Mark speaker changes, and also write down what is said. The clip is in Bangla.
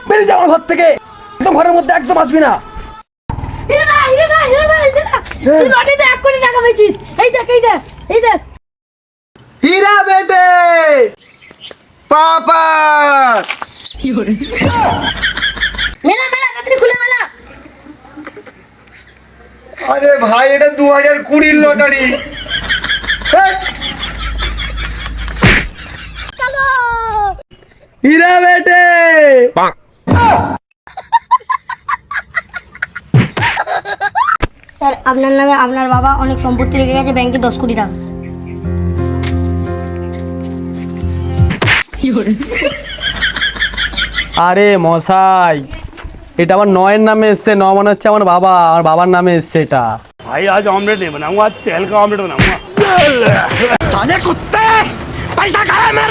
Speaker 1: বেরিয়ে যা আমার ঘর থেকে, একদম ঘরের মধ্যে একদম আসবি না।
Speaker 2: তুই লটারিতে 1 কোটি টাকা পেয়েছিস। এই দেখ এই দেখ এই দেখ।
Speaker 1: হীরা বেটে পাপা
Speaker 2: মেলা মেলা তাড়াতাড়ি খুলে মেলা।
Speaker 1: আরে ভাই এটা 2020 লটারি।
Speaker 2: চলো
Speaker 1: হীরা বেটে
Speaker 2: স্যার আপনার নামে আপনার বাবা অনেক সম্পত্তি রেখে গেছে ব্যাংকে 10 কোটি টাকা।
Speaker 1: আরে মশাই, এটা আমার নয়ের নামে এসছে। ন মনে হচ্ছে আমার বাবা, আমার বাবার নামে এসছে এটা।
Speaker 3: भाई आज ऑमलेट नहीं बनाऊंगा, आज तेल का ऑमलेट बनाऊंगा।
Speaker 1: साले कुत्ते, पैसा खाया मेरा।